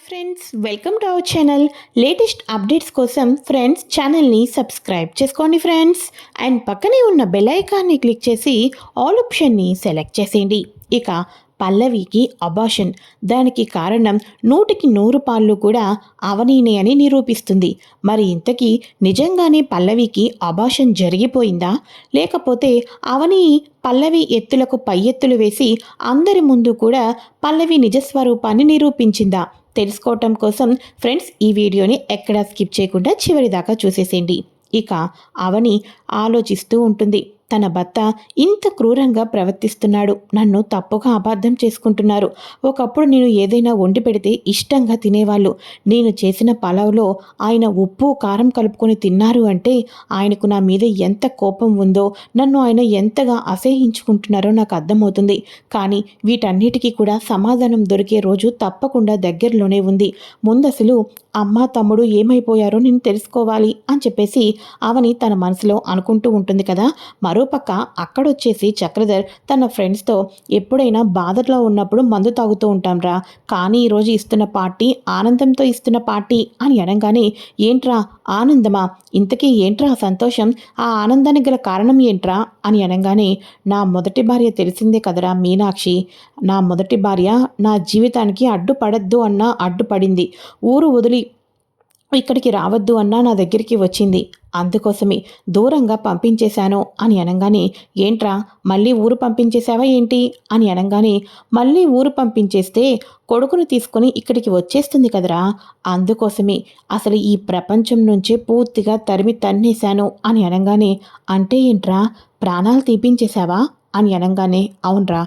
Friends, welcome to our channel. Latest updates కోసం friends ఛానల్ని subscribe చేసుకోండి ఫ్రెండ్స్. అండ్ పక్కనే ఉన్న బెల్ ఐకాన్ని క్లిక్ చేసి ఆల్ ఆప్షన్ని సెలెక్ట్ చేసేయండి. ఇక పల్లవికి అబార్షన్, దానికి కారణం 100% కూడా అవనీనే అని నిరూపిస్తుంది. మరి ఇంతకీ నిజంగానే పల్లవికి అబార్షన్ జరిగిపోయిందా, లేకపోతే అవని పల్లవి ఎత్తులకు పై ఎత్తులు వేసి అందరి ముందు కూడా పల్లవి నిజస్వరూపాన్ని నిరూపించిందా తెలుసుకోవటం కోసం ఫ్రెండ్స్ ఈ వీడియోని ఎక్కడా స్కిప్ చేయకుండా చివరి దాకా చూసేసేయండి. ఇక అవని ఆలోచిస్తూ ఉంటుంది, తన భర్త ఇంత క్రూరంగా ప్రవర్తిస్తున్నాడు, నన్ను తప్పుగా అపార్థం చేసుకుంటున్నారు. ఒకప్పుడు నేను ఏదైనా వండి పెడితే ఇష్టంగా తినేవాళ్ళు. నేను చేసిన పలావ్లో ఆయన ఉప్పు కారం కలుపుకొని తిన్నారు అంటే ఆయనకు నా మీద ఎంత కోపం ఉందో, నన్ను ఆయన ఎంతగా అసహ్యించుకుంటున్నారో నాకు అర్థమవుతుంది. కానీ వీటన్నిటికీ కూడా సమాధానం దొరికే రోజు తప్పకుండా దగ్గరలోనే ఉంది. ముందసలు అమ్మ తమ్ముడు ఏమైపోయారో నేను తెలుసుకోవాలి అని చెప్పేసి అవని తన మనసులో అనుకుంటూ ఉంటుంది కదా. మరోపక్క అక్కడొచ్చేసి చక్రధర్ తన ఫ్రెండ్స్తో, ఎప్పుడైనా బాధలో ఉన్నప్పుడు మందు తాగుతూ ఉంటాంరా, కానీ ఈరోజు ఇస్తున్న పార్టీ ఆనందంతో ఇస్తున్న పార్టీ అని అనగానే, ఏంట్రా ఆనందమా, ఇంతకీ ఏంట్రా సంతోషం, ఆ ఆనందానికి గల కారణం ఏంట్రా అని అనగానే, నా మొదటి భార్య తెలిసిందే కదరా మీనాక్షి, నా మొదటి భార్య నా జీవితానికి అడ్డుపడద్దు అన్నా అడ్డుపడింది, ఊరు వదిలి ఇక్కడికి రావద్దు అన్నా నా దగ్గరికి వచ్చింది, అందుకోసమే దూరంగా పంపించేశాను అని అనగానే, ఏంట్రా మళ్ళీ ఊరు పంపించేశావా ఏంటి అని అనగానే, మళ్ళీ ఊరు పంపించేస్తే కొడుకును తీసుకుని ఇక్కడికి వచ్చేస్తుంది కదరా, అందుకోసమే అసలు ఈ ప్రపంచం నుంచే పూర్తిగా తరిమి తన్నేశాను అని అనగానే, అంటే ఏంట్రా ప్రాణాలు తీపించేశావా అని అనగానే, అవునరా,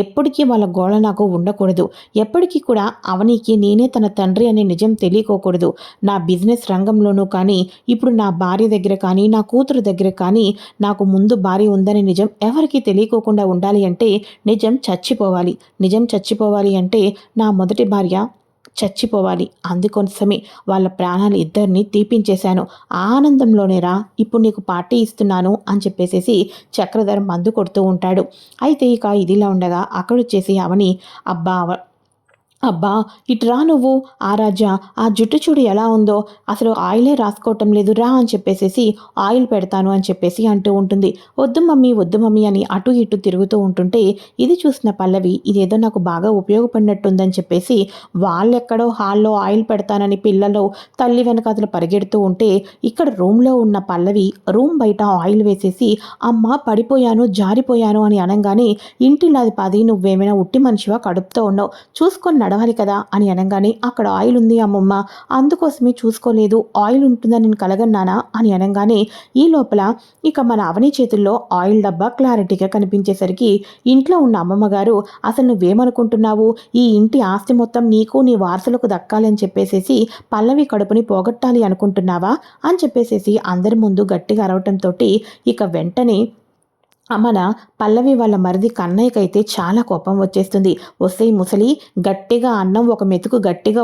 ఎప్పటికీ వాళ్ళ గోళ నాకు ఉండకూడదు, ఎప్పటికీ కూడా అవనికి నేనే తన తండ్రి అనే నిజం తెలియకోకూడదు. నా బిజినెస్ రంగంలోనూ కానీ, ఇప్పుడు నా భార్య దగ్గర కానీ, నా కూతురు దగ్గర కానీ నాకు ముందు భార్య ఉందనే నిజం ఎవరికీ తెలియకోకుండా ఉండాలి అంటే నిజం చచ్చిపోవాలి అంటే నా మొదటి భార్య చచ్చిపోవాలి, అందుకోసమే వాళ్ళ ప్రాణాలు ఇద్దరిని తీపించేశాను, ఆనందంలోనేరా ఇప్పుడు నీకు పార్టీ ఇస్తున్నాను అని చెప్పేసేసి చక్రధర్ మందు కొడుతూ ఉంటాడు. అయితే ఇక ఇదిలా ఉండగా అక్కడొచ్చేసి అవని, అబ్బా ఇటు రా నువ్వు, ఆ రాజా ఆ జుట్టు చూడు ఎలా ఉందో, అసలు ఆయిలే రాసుకోవటం లేదు రా అని చెప్పేసేసి ఆయిల్ పెడతాను అని చెప్పేసి అంటూ ఉంటుంది. వద్దు మమ్మీ అని అటు ఇటు తిరుగుతూ ఉంటుంటే ఇది చూసిన పల్లవి, ఇదేదో నాకు బాగా ఉపయోగపడినట్టుందని చెప్పేసి వాళ్ళెక్కడో హాల్లో ఆయిల్ పెడతానని పిల్లలు తల్లి వెనకాతలు పరిగెడుతూ ఉంటే, ఇక్కడ రూమ్లో ఉన్న పల్లవి రూమ్ బయట ఆయిల్ వేసేసి, అమ్మ పడిపోయాను జారిపోయాను అని అనగానే, ఇంటిలాది పది నువ్వేమైనా ఉట్టి మనిషివా, కడుపుతో ఉన్నావు, చూసుకొని నడవాలి కదా అని అనగానే, అక్కడ ఆయిల్ ఉంది అమ్మమ్మ, అందుకోసమే చూసుకోలేదు, ఆయిల్ ఉంటుందని నేను కలగన్నానా అని అనగానే, ఈ లోపల ఇక మన అవని చేతుల్లో ఆయిల్ డబ్బా క్లారిటీగా కనిపించేసరికి ఇంట్లో ఉన్న అమ్మమ్మ గారు, అసలు నువ్వేమనుకుంటున్నావు, ఈ ఇంటి ఆస్తి మొత్తం నీకు నీ వారసులకు దక్కాలని చెప్పేసేసి పల్లవి కడుపుని పోగొట్టాలి అనుకుంటున్నావా అని చెప్పేసేసి అందరి ముందు గట్టిగా అరవటంతో ఇక వెంటనే మన పల్లవి వాళ్ళ మరిది కన్నయ్యకైతే చాలా కోపం వచ్చేస్తుంది. వస్తే ముసలి, గట్టిగా అన్నం ఒక మెతుకు గట్టిగా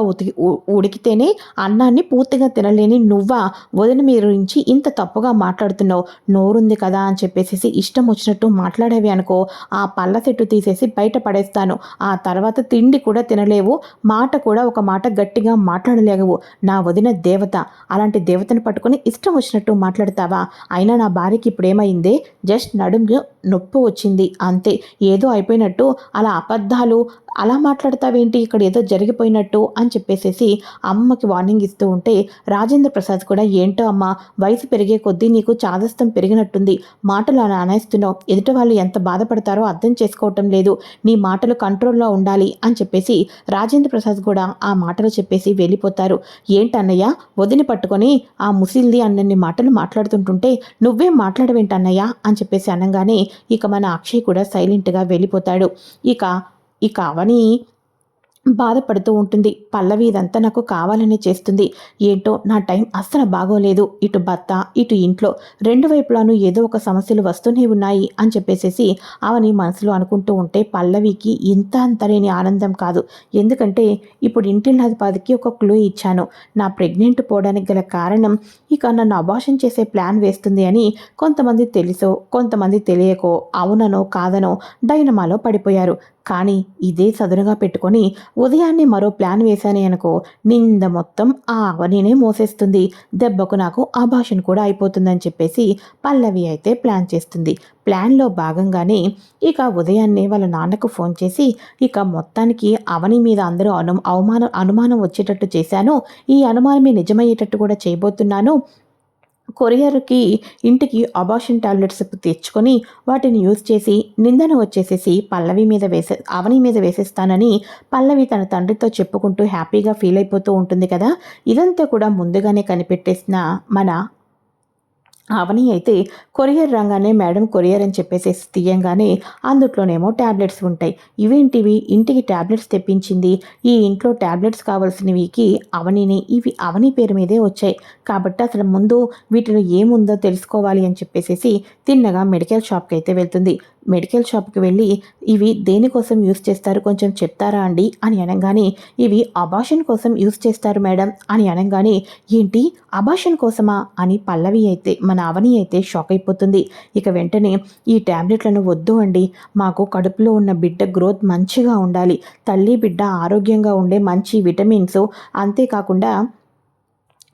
ఉడికితేనే అన్నాన్ని పూర్తిగా తినలేని నువ్వా వదిన మీద నుంచి ఇంత తప్పుగా మాట్లాడుతున్నావు, నోరుంది కదా అని చెప్పేసి ఇష్టం వచ్చినట్టు మాట్లాడేవి అనుకో, ఆ పళ్ళ చెట్టు తీసేసి బయట పడేస్తాను, ఆ తర్వాత తిండి కూడా తినలేవు, మాట కూడా ఒక మాట గట్టిగా మాట్లాడలేవు, నా వదిన దేవత, అలాంటి దేవతను పట్టుకొని ఇష్టం వచ్చినట్టు మాట్లాడతావా, అయినా నా భార్యకి ఇప్పుడేమైందే, జస్ట్ నడుము నొప్పి వచ్చింది అంతే, ఏదో అయిపోయినట్టు అలా అబద్ధాలు అలా మాట్లాడతావేంటి, ఇక్కడ ఏదో జరిగిపోయినట్టు అని చెప్పేసేసి అమ్మకి వార్నింగ్ ఇస్తూ ఉంటే, రాజేంద్ర ప్రసాద్ కూడా, ఏంటో అమ్మ వయసు పెరిగే కొద్దీ నీకు చాదస్తం పెరిగినట్టుంది, మాటలు అలా అనేస్తున్నావు, ఎదుటి వాళ్ళు ఎంత బాధపడతారో అర్థం చేసుకోవటం లేదు, నీ మాటలు కంట్రోల్లో ఉండాలి అని చెప్పేసి రాజేంద్ర ప్రసాద్ కూడా ఆ మాటలు చెప్పేసి వెళ్ళిపోతారు. ఏంటన్నయ్య వదిని పట్టుకొని ఆ ముసిల్ది అన్నన్ని మాటలు మాట్లాడుతుంటుంటే నువ్వేం మాట్లాడవేంటన్నయ్య అని చెప్పేసి అనగానే, ఇక మన అక్షయ్ కూడా సైలెంట్గా వెళ్ళిపోతాడు. ఇక అవని బాధపడుతూ ఉంటుంది. పల్లవి ఇదంతా నాకు కావాలని చేస్తుంది, ఏంటో నా టైం అస్సలు బాగోలేదు, ఇటు భర్త ఇటు ఇంట్లో రెండు వైపులాను ఏదో ఒక సమస్యలు వస్తూనే ఉన్నాయి అని చెప్పేసేసి అవని మనసులో అనుకుంటూ ఉంటే, పల్లవికి ఇంత అంతలేని ఆనందం కాదు. ఎందుకంటే ఇప్పుడు ఇంటిల్లాధిపతికి ఒక క్లూ ఇచ్చాను, నా ప్రెగ్నెంట్ పోవడానికి గల కారణం ఇక నన్ను అబార్షన్ చేసే ప్లాన్ వేస్తుంది అని కొంతమంది తెలుసో కొంతమంది తెలియకో, అవుననో కాదనో డైనమాలో పడిపోయారు. కానీ ఇదే సదునుగా పెట్టుకొని ఉదయాన్నే మరో ప్లాన్ వేశానే అనుకో, నింద మొత్తం ఆ అవనినే మోసేస్తుంది. దెబ్బకు నాకు అబార్షన్ కూడా అయిపోతుందని చెప్పేసి పల్లవి అయితే ప్లాన్ చేస్తుంది. ప్లాన్లో భాగంగానే ఇక ఉదయాన్నే వాళ్ళ నాన్నకు ఫోన్ చేసి, ఇక మొత్తానికి అవని మీద అందరూ అనుమానం వచ్చేటట్టు చేశాను. ఈ అనుమానమే నిజమయ్యేటట్టు కూడా చేయబోతున్నాను. కొరియర్‌కి ఇంటికి అబార్షన్ టాబ్లెట్స్ తెచ్చుకొని వాటిని యూజ్ చేసి నిందన వచ్చేసేసి అవని మీద వేసేస్తానని పల్లవి తన తండ్రితో చెప్పుకుంటూ హ్యాపీగా ఫీల్ అయిపోతూ ఉంటుంది కదా! ఇదంతా కూడా ముందుగానే కనిపెట్టేసిన మన అవని అయితే కొరియర్ రాగానే మేడం కొరియర్ అని చెప్పేసేసి తీయంగానే అందుట్లోనేమో టాబ్లెట్స్ ఉంటాయి. ఇవేంటివి ఇంటికి టాబ్లెట్స్ తెప్పించింది. ఈ ఇంట్లో టాబ్లెట్స్ కావాల్సినవికి ఇవి అవని పేరు మీదే వచ్చాయి. కాబట్టి అసలు ముందు వీటిలో ఏముందో తెలుసుకోవాలి అని చెప్పేసేసి తిన్నగా మెడికల్ షాప్‌కి అయితే వెళ్తుంది. మెడికల్ షాప్‌కి వెళ్ళి ఇవి దేనికోసం యూజ్ చేస్తారు కొంచెం చెప్తారా అండి అని అనంగానే, ఇవి అబార్షన్ కోసం యూజ్ చేస్తారు మేడం అని అనంగానే, ఏంటి అబార్షన్ కోసమా అని మన అవని అయితే షాక్ అయిపోతుంది. ఇక వెంటనే ఈ టాబ్లెట్లను వద్దు అండి, మాకు కడుపులో ఉన్న బిడ్డ గ్రోత్ మంచిగా ఉండాలి, తల్లి బిడ్డ ఆరోగ్యంగా ఉండే మంచి విటమిన్స్, అంతేకాకుండా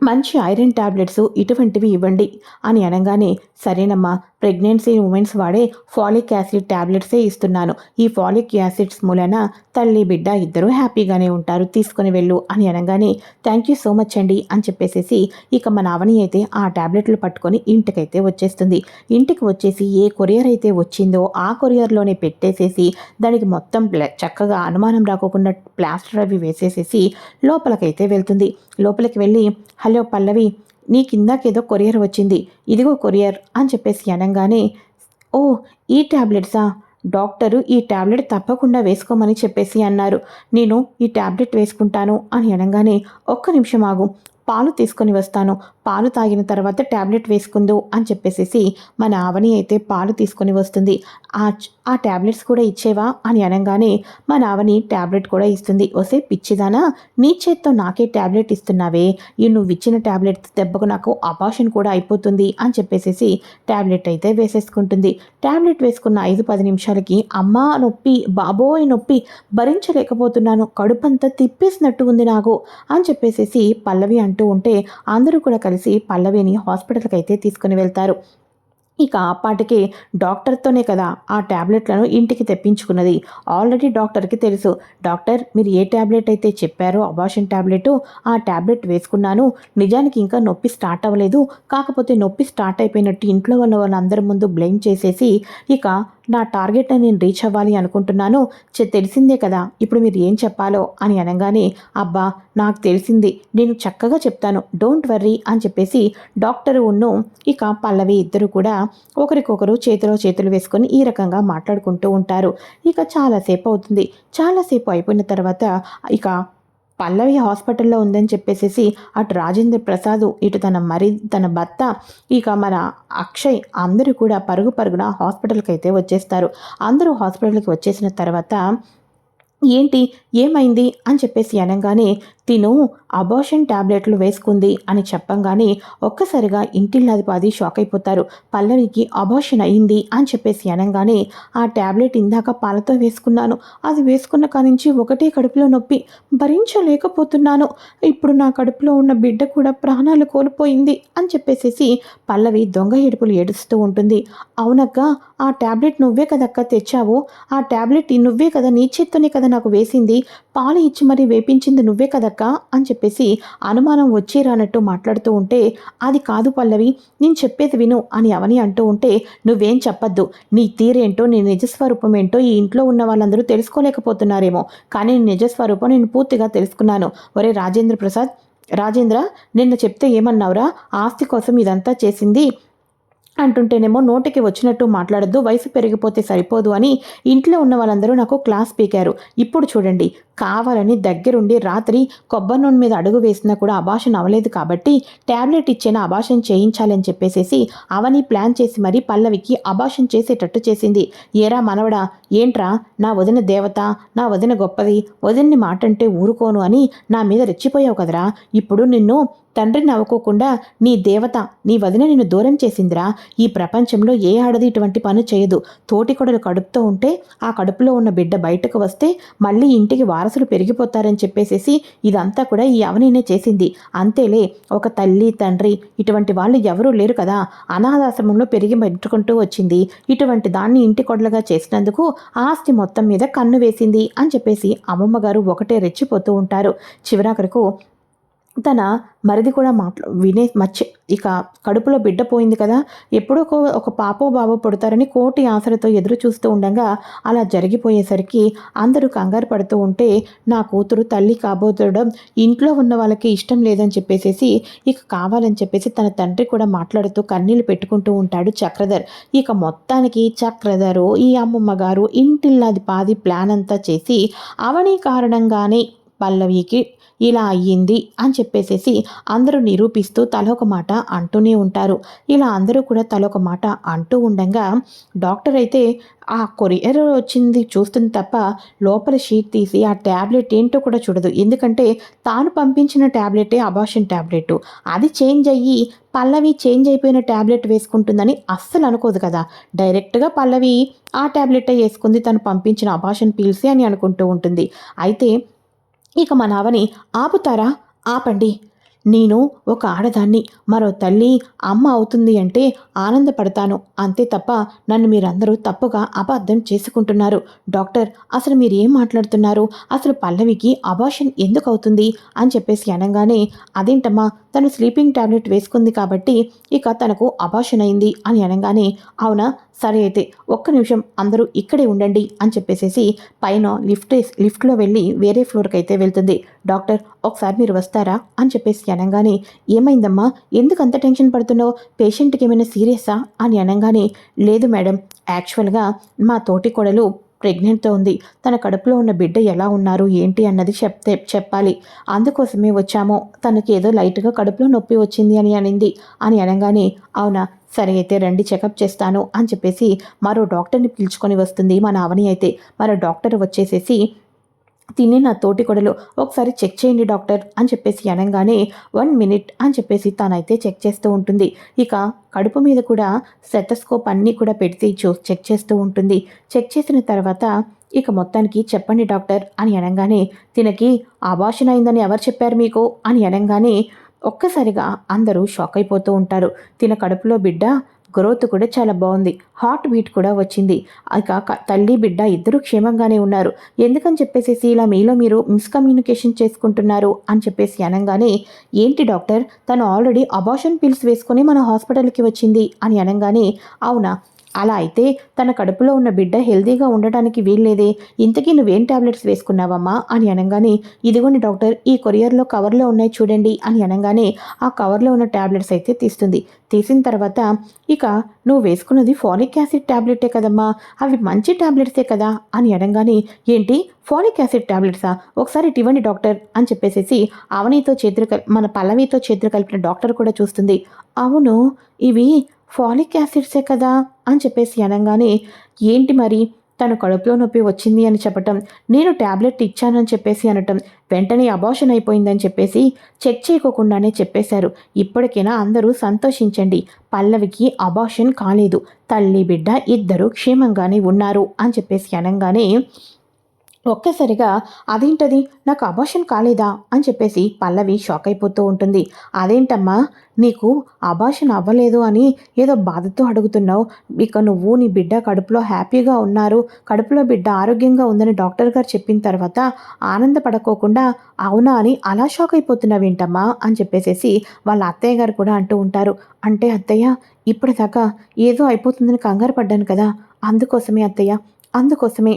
మంచి ఐరన్ టాబ్లెట్స్ ఇటువంటివి ఇవ్వండి అని అనగానే, సరేనమ్మా ప్రెగ్నెన్సీ ఉమెన్స్ వాడే ఫాలిక్ యాసిడ్ టాబ్లెట్సే ఇస్తున్నాను. ఈ ఫాలిక్ యాసిడ్స్ మూలన తల్లి బిడ్డ ఇద్దరూ హ్యాపీగానే ఉంటారు, తీసుకొని వెళ్ళు అని అనగానే, థ్యాంక్ యూ సో మచ్ అండి అని చెప్పేసేసి ఇక మన అవని అయితే ఆ టాబ్లెట్లు పట్టుకొని ఇంటికైతే వచ్చేస్తుంది. ఇంటికి వచ్చేసి ఏ కొరియర్ అయితే వచ్చిందో ఆ కొరియర్లోనే పెట్టేసేసి దానికి మొత్తం చక్కగా అనుమానం రాకోకుండా ప్లాస్టర్ అవి వేసేసేసి లోపలికైతే వెళ్తుంది. లోపలికి వెళ్ళి, హలో పల్లవి, నీకిందాకేదో కొరియర్ వచ్చింది, ఇదిగో కొరియర్ అని చెప్పేసి అనంగానే, ఓ ఈ టాబ్లెట్సా, డాక్టరు ఈ టాబ్లెట్ తప్పకుండా వేసుకోమని చెప్పేసి అన్నారు, నేను ఈ టాబ్లెట్ వేసుకుంటాను అని అనగానే, ఒక్క నిమిషం ఆగు, పాలు తీసుకొని వస్తాను, పాలు తాగిన తర్వాత టాబ్లెట్ వేసుకుందు అని చెప్పేసేసి మన అవని అయితే పాలు తీసుకొని వస్తుంది. ఆ టాబ్లెట్స్ కూడా ఇచ్చేవా అని అనగానే మన అవని టాబ్లెట్ కూడా ఇస్తుంది. ఒసే పిచ్చిదానా, నీ చేత్తో నాకే టాబ్లెట్ ఇస్తున్నావే, నువ్వు ఇచ్చిన టాబ్లెట్ దెబ్బకు నాకు అబార్షన్ కూడా అయిపోతుంది అని చెప్పేసేసి టాబ్లెట్ అయితే వేసేసుకుంటుంది. టాబ్లెట్ వేసుకున్న 5-10 నిమిషాలకి అమ్మా నొప్పి, బాబోయ్ నొప్పి, భరించలేకపోతున్నాను, కడుపంతా తిప్పేసినట్టు ఉంది నాకు అని చెప్పేసేసి పల్లవి అంటూ ఉంటే అందరూ కూడా కలిసి పల్లవిని హాస్పిటల్కి అయితే తీసుకుని వెళ్తారు. ఇక ఆపాటికే డాక్టర్తోనే కదా ఆ టాబ్లెట్లను ఇంటికి తెప్పించుకున్నది. ఆల్రెడీ డాక్టర్కి తెలుసు, డాక్టర్ మీరు ఏ టాబ్లెట్ అయితే చెప్పారో అబార్షన్ టాబ్లెట్, ఆ టాబ్లెట్ వేసుకున్నాను, నిజానికి ఇంకా నొప్పి స్టార్ట్ అవ్వలేదు, కాకపోతే నొప్పి స్టార్ట్ అయిపోయినట్టు ఇంట్లో ఉన్న వాళ్ళందరి ముందు బ్లేమ్ చేసేసి ఇక నా టార్గెట్ని నేను రీచ్ అవ్వాలి అనుకుంటున్నాను, తెలిసిందే కదా ఇప్పుడు మీరు ఏం చెప్పాలో అని అనగానే, అబ్బా నాకు తెలిసింది, నేను చక్కగా చెప్తాను, డోంట్ వర్రీ అని చెప్పేసి డాక్టరు ఇక పల్లవి ఇద్దరు కూడా ఒకరికొకరు చేతిలో చేతులు వేసుకొని ఈ రకంగా మాట్లాడుకుంటూ ఉంటారు. ఇక చాలాసేపు అవుతుంది. చాలాసేపు అయిపోయిన తర్వాత ఇక పల్లవి హాస్పిటల్లో ఉందని చెప్పేసేసి అటు రాజేంద్ర ప్రసాద్, ఇటు తన భర్త, ఇక మన అక్షయ్ అందరూ కూడా పరుగున హాస్పిటల్కి అయితే వచ్చేస్తారు. అందరూ హాస్పిటల్కి వచ్చేసిన తర్వాత ఏంటి ఏమైంది అని చెప్పేసి అనగానే, తిను అబార్షన్ టాబ్లెట్లు వేసుకుంది అని చెప్పంగానే ఒక్కసారిగా ఇంటిల్లాదిపాది షాక్ అయిపోతారు. పల్లవికి అబార్షన్ అయింది అని చెప్పేసి అనగానే, ఆ టాబ్లెట్ ఇందాక పాలతో వేసుకున్నాను, అది వేసుకున్న కానించి ఒకటే కడుపులో నొప్పి, భరించలేకపోతున్నాను, ఇప్పుడు నా కడుపులో ఉన్న బిడ్డ కూడా ప్రాణాలు కోల్పోయింది అని చెప్పేసేసి పల్లవి దొంగ ఏడుపులు ఏడుస్తూ ఉంటుంది. అవునక్క, ఆ టాబ్లెట్ నువ్వే కదక్క తెచ్చావు, ఆ టాబ్లెట్ నువ్వే కదా, నీ చేత్తోనే కదా నాకు వేసింది, పాలు ఇచ్చి మరీ వేపించింది నువ్వే కదక్క అని చెప్పేసి అనుమానం వచ్చి రానట్టు మాట్లాడుతూ ఉంటే, అది కాదు పల్లవి, నేను చెప్పేది విను అని అవని అంటూ ఉంటే, నువ్వేం చెప్పద్దు, నీ తీరేంటో నీ నిజస్వరూపం ఏంటో ఈ ఇంట్లో ఉన్న వాళ్ళందరూ తెలుసుకోలేకపోతున్నారేమో, కానీ నీ నిజస్వరూపం నేను పూర్తిగా తెలుసుకున్నాను. ఒరే రాజేంద్ర నిన్న చెప్తే ఏమన్నావురా, ఆస్తి కోసం ఇదంతా చేసింది అంటుంటేనేమో నోటికి వచ్చినట్టు మాట్లాడద్దు, వయసు పెరిగిపోతే సరిపోదు అని ఇంట్లో ఉన్న వాళ్ళందరూ నాకు క్లాస్ పీకారు. ఇప్పుడు చూడండి కావాలని దగ్గరుండి రాత్రి కొబ్బరి నూనె మీద అడుగు వేసినా కూడా అబార్షన్ అవ్వలేదు కాబట్టి ట్యాబ్లెట్ ఇచ్చిన అబార్షన్ చేయించాలని చెప్పేసేసి అవని ప్లాన్ చేసి మరీ పల్లవికి అబార్షన్ చేసేటట్టు చేసింది. ఏరా మనవడా, ఏంట్రా నా వదిన దేవత, నా వదిన గొప్పది, వదిన్ని మాట అంటే ఊరుకోను అని నా మీద రెచ్చిపోయావు కదరా. ఇప్పుడు నిన్ను తండ్రిని నవ్వుకోకుండా నీ దేవత, నీ వదిన నిన్ను దూరం చేసిందిరా. ఈ ప్రపంచంలో ఏ ఆడది ఇటువంటి పని చేయదు. తోటికొడలు కడుపుతో ఉంటే ఆ కడుపులో ఉన్న బిడ్డ బయటకు వస్తే మళ్ళీ ఇంటికి వారసులు పెరిగిపోతారని చెప్పేసేసి ఇదంతా కూడా ఈ అవనినే చేసింది. అంతేలే, ఒక తల్లి తండ్రి ఇటువంటి వాళ్ళు ఎవరూ లేరు కదా, అనాథాశ్రమంలో పెరిగి పెట్టుకుంటూ వచ్చింది. ఇటువంటి దాన్ని ఇంటి కొడలుగా చేసినందుకు ఆస్తి మొత్తం మీద కన్ను వేసింది అని చెప్పేసి అమ్మమ్మ గారు ఒకటే రెచ్చిపోతూ ఉంటారు. చివరాఖరకు తన మరిది కూడా ఇక కడుపులో బిడ్డ పోయింది కదా, ఎప్పుడో ఒక పాపో బాబో పుడతారని కోటి ఆశలతో ఎదురు చూస్తూ ఉండగా అలా జరిగిపోయేసరికి అందరూ కంగారు పడుతూ ఉంటే నా కూతురు తల్లి కాబోతడం ఇంట్లో ఉన్న వాళ్ళకి ఇష్టం లేదని చెప్పేసి ఇక కావాలని చెప్పేసి తన తండ్రి కూడా మాట్లాడుతూ కన్నీళ్లు పెట్టుకుంటూ ఉంటాడు చక్రధర్. ఇక మొత్తానికి చక్రధరు ఈ అమ్మమ్మ గారు ఇంటిల్లాది పాది ప్లాన్ అంతా చేసి అవని కారణంగానే పల్లవికి ఇలా అయ్యింది అని చెప్పేసేసి అందరూ నిరూపిస్తూ తలొక మాట అంటూనే ఉంటారు. ఇలా అందరూ కూడా తలొక మాట అంటూ ఉండగా డాక్టర్ అయితే ఆ కొరియర్ వచ్చింది చూస్తుంది తప్ప లోపల షీట్ తీసి ఆ ట్యాబ్లెట్ ఏంటో కూడా చూడదు. ఎందుకంటే తాను పంపించిన ట్యాబ్లెటే అబార్షన్ ట్యాబ్లెట్, అది చేంజ్ అయ్యి పల్లవి చేంజ్ అయిపోయిన ట్యాబ్లెట్ వేసుకుంటుందని అస్సలు అనుకోదు కదా. డైరెక్ట్గా పల్లవి ఆ ట్యాబ్లెటే వేసుకుంది, తను పంపించిన అబార్షన్ పిల్సే అని అనుకుంటూ ఉంటుంది. అయితే ఇక మన అవని ఆపుతారా, ఆపండి. నేను ఒక ఆడదాన్ని, మరో తల్లి అమ్మ అవుతుంది అంటే ఆనందపడతాను, అంతే తప్ప నన్ను మీరందరూ తప్పుగా అబద్ధం చేసుకుంటున్నారు. డాక్టర్, అసలు మీరు ఏం మాట్లాడుతున్నారు? అసలు పల్లవికి అబార్షన్ ఎందుకు అవుతుంది అని చెప్పేసి అనగానే, అదేంటమ్మా, తను స్లీపింగ్ టాబ్లెట్ వేసుకుంది కాబట్టి ఇక తనకు అబార్షన్ అయింది అని అనగానే, అవునా, సరే అయితే ఒక్క నిమిషం అందరూ ఇక్కడే ఉండండి అని చెప్పేసేసి పైన లిఫ్ట్లో వెళ్ళి వేరే ఫ్లోర్కి అయితే వెళ్తుంది. డాక్టర్, ఒకసారి మీరు వస్తారా అని చెప్పేసి అనగానే, ఏమైందమ్మా, ఎందుకు అంత టెన్షన్ పడుతున్నావు, పేషెంట్కి ఏమైనా సీరియసా అని అనగానే, లేదు మేడం, యాక్చువల్గా మా తోటి కోడలు ప్రెగ్నెంట్తో ఉంది, తన కడుపులో ఉన్న బిడ్డ ఎలా ఉన్నారు ఏంటి అన్నది చెప్పాలి, అందుకోసమే వచ్చాము, తనకి ఏదో లైట్గా కడుపులో నొప్పి వచ్చింది అని అనింది అని అనగానే, అవునా, సరే అయితే రండి చెకప్ చేస్తాను అని చెప్పేసి మరో డాక్టర్ని పిలుచుకొని వస్తుంది మన అవని. అయితే మరో డాక్టర్ వచ్చేసేసి, తిని నా తోటి కొడలు ఒకసారి చెక్ చేయండి డాక్టర్ అని చెప్పేసి అనగానే 1 మినిట్ అని చెప్పేసి తానైతే చెక్ చేస్తూ ఉంటుంది. ఇక కడుపు మీద కూడా స్టెథోస్కోప్ అన్నీ కూడా పెడితే చెక్ చేస్తూ ఉంటుంది. చెక్ చేసిన తర్వాత ఇక మొత్తానికి చెప్పండి డాక్టర్ అని అనగానే, తినకి అబార్షన్ అయిందని ఎవరు చెప్పారు మీకు అని అనగానే ఒక్కసారిగా అందరూ షాక్ అయిపోతూ ఉంటారు. తిన కడుపులో బిడ్డ గ్రోత్ కూడా చాలా బాగుంది, హార్ట్ బీట్ కూడా వచ్చింది, ఇక తల్లి బిడ్డ ఇద్దరు క్షేమంగానే ఉన్నారు, ఎందుకని చెప్పేసి ఇలా మీలో మీరు మిస్కమ్యూనికేషన్ చేసుకుంటున్నారు అని చెప్పేసి అనగానే, ఏంటి డాక్టర్, తను ఆల్రెడీ అబార్షన్ పిల్స్ వేసుకొని మన హాస్పిటల్కి వచ్చింది అని అనగానే, అవునా, అలా అయితే తన కడుపులో ఉన్న బిడ్డ హెల్తీగా ఉండటానికి వీల్లేదే, ఇంతకీ నువ్వేం ట్యాబ్లెట్స్ వేసుకున్నావమ్మా అని అనగానే, ఇదిగోండి డాక్టర్, ఈ కొరియర్లో కవర్లో ఉన్నాయి చూడండి అని అనగానే ఆ కవర్లో ఉన్న ట్యాబ్లెట్స్ అయితే తీస్తుంది. తీసిన తర్వాత, ఇక నువ్వు వేసుకున్నది ఫాలిక్ యాసిడ్ ట్యాబ్లెటే కదమ్మా, అవి మంచి ట్యాబ్లెట్సే కదా అని అనగానే, ఏంటి ఫాలిక్ యాసిడ్ ట్యాబ్లెట్సా, ఒకసారి ఇవ్వండి డాక్టర్ అని చెప్పేసి అవనితో మన పల్లవితో చేతులు కలిపిన డాక్టర్ కూడా చూస్తుంది. అవును, ఇవి ఫాలిక్ యాసిడ్సే కదా అని చెప్పేసి అనగానే, ఏంటి మరి, తను కడుపులో నొప్పి వచ్చింది అని చెప్పటం, నేను ట్యాబ్లెట్ ఇచ్చానని చెప్పేసి అనటం, వెంటనే అబార్షన్ అయిపోయిందని చెప్పేసి చెక్ చేయకోకుండానే చెప్పేశారు. ఇప్పటికైనా అందరూ సంతోషించండి, పల్లవికి అబార్షన్ కాలేదు, తల్లి బిడ్డ ఇద్దరు క్షేమంగానే ఉన్నారు అని చెప్పేసి అనగానే ఒక్కసారిగా, అదేంటది, నాకు అబార్షన్ కాలేదా అని చెప్పేసి పల్లవి షాక్ అయిపోతూ ఉంటుంది. అదేంటమ్మా, నీకు అబార్షన్ అవ్వలేదు అని ఏదో బాధతో అడుగుతున్నావు, ఇక నువ్వు నీ బిడ్డ కడుపులో హ్యాపీగా ఉన్నారు, కడుపులో బిడ్డ ఆరోగ్యంగా ఉందని డాక్టర్ గారు చెప్పిన తర్వాత ఆనందపడకోకుండా అవునా అని అలా షాక్ అయిపోతున్నావేంటమ్మా అని చెప్పేసి వాళ్ళ అత్తయ్య గారు కూడా అంటూ ఉంటారు. అంటే అత్తయ్య, ఇప్పటిదాకా ఏదో అయిపోతుందని కంగారు పడ్డాను కదా, అందుకోసమే అత్తయ్య, అందుకోసమే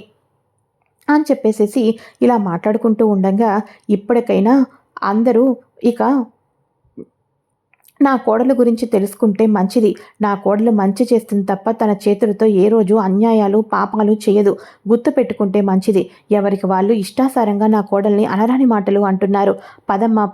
అని చెప్పేసేసి ఇలా మాట్లాడుకుంటూ ఉండగా, ఇప్పటికైనా అందరూ ఇక నా కోడలు గురించి తెలుసుకుంటే మంచిది. నా కోడలు మంచి చేస్తుంది తప్ప తన చేతులతో ఏ రోజు అన్యాయాలు, పాపాలు చేయదు. గుర్తుపెట్టుకుంటే మంచిది. ఎవరికి వాళ్ళు ఇష్టాసారంగా నా కోడల్ని అనరాని మాటలు అంటున్నారు. పదమ్మా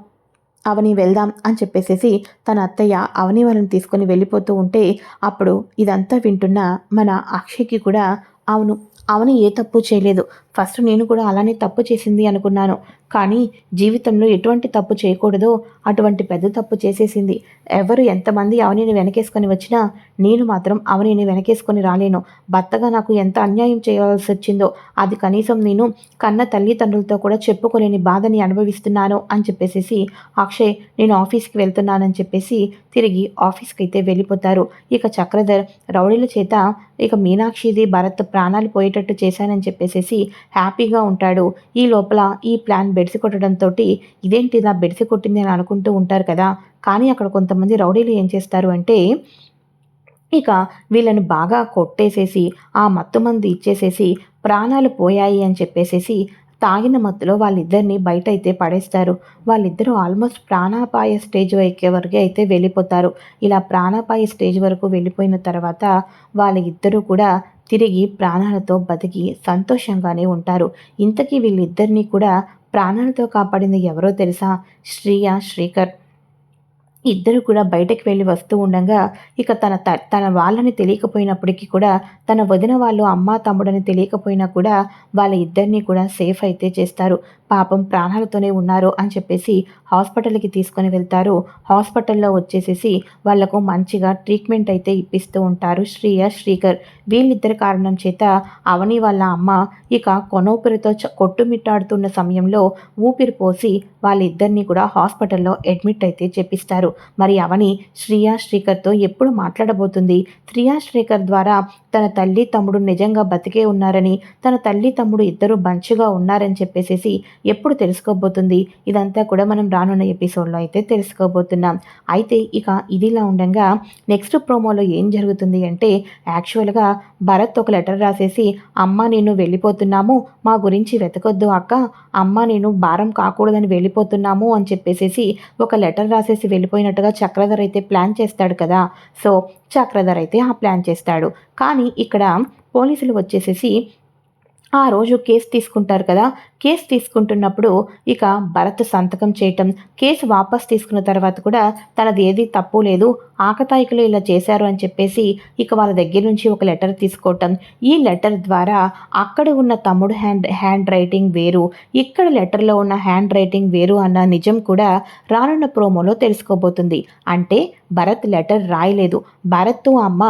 అవని వెళ్దాం అని చెప్పేసేసి తన అత్తయ్య అవని వాళ్ళని తీసుకొని వెళ్ళిపోతూ ఉంటే, అప్పుడు ఇదంతా వింటున్న మన అక్షయ్‌కి కూడా అవును, అవని ఏ తప్పు చేయలేదు. ఫస్ట్ నేను కూడా అలానే తప్పు చేసింది అనుకున్నాను. కానీ జీవితంలో ఎటువంటి తప్పు చేయకూడదో అటువంటి పెద్ద తప్పు చేసేసింది. ఎవరు ఎంతమంది అవనిని వెనకేసుకొని వచ్చినా నేను మాత్రం అవనిని వెనకేసుకొని రాలేను. భర్తగా నాకు ఎంత అన్యాయం చేయాల్సి వచ్చిందో అది కనీసం నేను కన్న తల్లిదండ్రులతో కూడా చెప్పుకోలేని బాధని అనుభవిస్తున్నాను అని చెప్పేసేసి అక్షయ్ నేను ఆఫీస్కి వెళ్తున్నానని చెప్పేసి తిరిగి ఆఫీస్కి అయితే వెళ్ళిపోతారు. ఇక చక్రధర్ రౌడీల చేత ఇక మీనాక్షిది భరత్ ప్రాణాలు పోయేటట్టు చేశానని చెప్పేసేసి హ్యాపీగా ఉంటాడు. ఈ లోపల ఈ ప్లాన్ బెడిసి కొట్టడంతో ఇదేంటి ఇలా బెడిసి కొట్టింది అని అనుకుంటూ ఉంటారు కదా. కానీ అక్కడ కొంతమంది రౌడీలు ఏం చేస్తారు అంటే ఇక వీళ్ళని బాగా కొట్టేసేసి ఆ మత్తుమందు ఇచ్చేసేసి ప్రాణాలు పోయాయి అని చెప్పేసేసి తాగిన మత్తులో వాళ్ళిద్దరిని బయట అయితే పడేస్తారు. వాళ్ళిద్దరూ ఆల్మోస్ట్ ప్రాణాపాయ స్టేజ్ వరకు అయితే వెళ్ళిపోతారు. ఇలా ప్రాణాపాయ స్టేజ్ వరకు వెళ్ళిపోయిన తర్వాత వాళ్ళ ఇద్దరూ కూడా తిరిగి ప్రాణాలతో బతికి సంతోషంగానే ఉంటారు. ఇంతకీ వీళ్ళిద్దరినీ కూడా ప్రాణాలతో కాపాడింది ఎవరో తెలుసా? శ్రీయ, శ్రీకర్. ఇద్దరు కూడా బయటకు వెళ్ళి వస్తూ ఉండగా ఇక తన వాళ్ళని తెలియకపోయినప్పటికీ కూడా తన వదిన వాళ్ళు అమ్మ తమ్ముడని తెలియకపోయినా కూడా వాళ్ళ ఇద్దరిని కూడా సేఫ్ అయితే చేస్తారు. పాపం ప్రాణాలతోనే ఉన్నారు అని చెప్పేసి హాస్పిటల్కి తీసుకొని వెళ్తారు. హాస్పిటల్లో వచ్చేసేసి వాళ్లకు మంచిగా ట్రీట్మెంట్ అయితే ఇప్పిస్తూ ఉంటారు శ్రీయ, శ్రీకర్. వీళ్ళిద్దరి కారణం చేత అవని వాళ్ళ అమ్మ ఇక కొనూపిరితో కొట్టుమిట్టాడుతున్న సమయంలో ఊపిరి పోసి వాళ్ళిద్దరినీ కూడా హాస్పిటల్లో అడ్మిట్ అయితే చేపిస్తారు. మరి అవని శ్రియా, శ్రీకర్తో ఎప్పుడు మాట్లాడబోతుంది? శ్రియా, శ్రీకర్ ద్వారా తన తల్లి తమ్ముడు నిజంగా బతికే ఉన్నారని, తన తల్లి తమ్ముడు ఇద్దరు మంచిగా ఉన్నారని చెప్పేసేసి ఎప్పుడు తెలుసుకోబోతుంది? ఇదంతా కూడా మనం రానున్న ఎపిసోడ్లో అయితే తెలుసుకోబోతున్నాం. అయితే ఇక ఇదిలా ఉండగా నెక్స్ట్ ప్రోమోలో ఏం జరుగుతుంది అంటే యాక్చువల్గా భరత్ ఒక లెటర్ రాసేసి అమ్మ నేను వెళ్ళిపోతున్నాము, మా గురించి వెతకొద్దు అక్క, అమ్మ నేను భారం కాకూడదని వెళ్ళిపోతున్నాము అని చెప్పేసేసి ఒక లెటర్ రాసేసి వెళ్ళిపోయినట్టుగా చక్రధర్ అయితే ప్లాన్ చేస్తాడు కదా. సో చక్రధర్ అయితే ఆ ప్లాన్ చేస్తాడు. కానీ ఇక్కడ పోలీసులు వచ్చేసేసి ఆ రోజు కేసు తీసుకుంటారు కదా. కేసు తీసుకుంటున్నప్పుడు ఇక భరత్ సంతకం చేయటం, కేసు వాపస్ తీసుకున్న తర్వాత కూడా తనది ఏది తప్పు లేదు, ఆకతాయికులు ఇలా చేశారు అని చెప్పేసి ఇక వాళ్ళ దగ్గర నుంచి ఒక లెటర్ తీసుకోవటం. ఈ లెటర్ ద్వారా అక్కడ ఉన్న తమ్ముడు హ్యాండ్ రైటింగ్ వేరు, ఇక్కడ లెటర్లో ఉన్న హ్యాండ్ రైటింగ్ వేరు అన్న నిజం కూడా రానున్న ప్రోమోలో తెలుసుకోబోతుంది. అంటే భరత్ లెటర్ రాయలేదు, భరత్ అమ్మ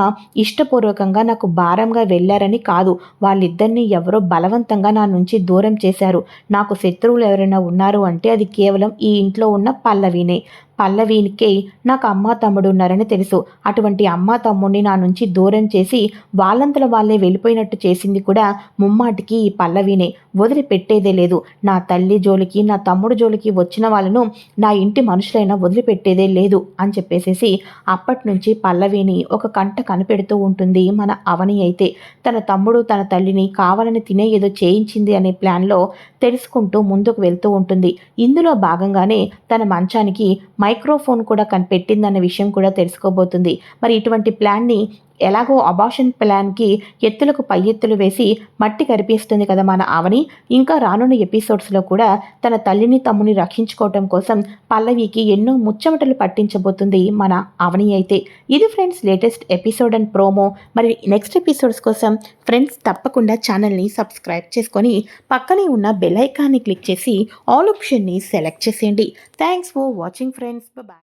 ఇష్టపూర్వకంగా నాకు భారంగా వెళ్ళారని కాదు, వాళ్ళిద్దరినీ ఎవరో బలవంతంగా నా నుంచి దూరం చేశారు. నాకు శత్రువులు ఎవరైనా ఉన్నారు అంటే అది కేవలం ఈ ఇంట్లో ఉన్న పల్లవినే. పల్లవికే నాకు అమ్మ తమ్ముడు ఉన్నారని తెలుసు. అటువంటి అమ్మ తమ్ముడిని నా నుంచి దూరం చేసి వాళ్ళంతలో వాళ్ళే వెళ్ళిపోయినట్టు చేసింది కూడా ముమ్మాటికి ఈ పల్లవినే. వదిలిపెట్టేదే లేదు. నా తల్లి జోలికి నా తమ్ముడు జోలికి వచ్చిన వాళ్ళను నా ఇంటి మనుషులైనా వదిలిపెట్టేదే లేదు అని చెప్పేసేసి అప్పటి నుంచి పల్లవిని ఒక కంట కనిపెడుతూ ఉంటుంది మన అవని. అయితే తన తమ్ముడు తన తల్లిని కావాలని తినే ఏదో చేయించింది అనే ప్లాన్లో తెలుసుకుంటూ ముందుకు వెళ్తూ ఉంటుంది. ఇందులో భాగంగానే తన మంచానికి మైక్రోఫోన్ కూడా కనిపెట్టిందన్న విషయం కూడా తెలుసుకోబోతుంది. మరి ఇటువంటి ప్లాన్ని ఎలాగో అబార్షన్ ప్లాన్కి ఎత్తులకు పై ఎత్తులు వేసి మట్టి కరిపిస్తుంది కదా మన అవని. ఇంకా రానున్న ఎపిసోడ్స్లో కూడా తన తల్లిని తమ్ముని రక్షించుకోవటం కోసం పల్లవికి ఎన్నో ముచ్చమటలు పట్టించబోతుంది మన అవని. అయితే ఇది friends latest episode and promo. మరి నెక్స్ట్ ఎపిసోడ్స్ కోసం ఫ్రెండ్స్ తప్పకుండా ఛానల్ని సబ్స్క్రైబ్ చేసుకొని పక్కనే ఉన్న బెల్ ఐకాన్ని క్లిక్ చేసి ఆల్ ఆప్షన్ని సెలెక్ట్ చేసేయండి. Thanks for watching friends. Bye.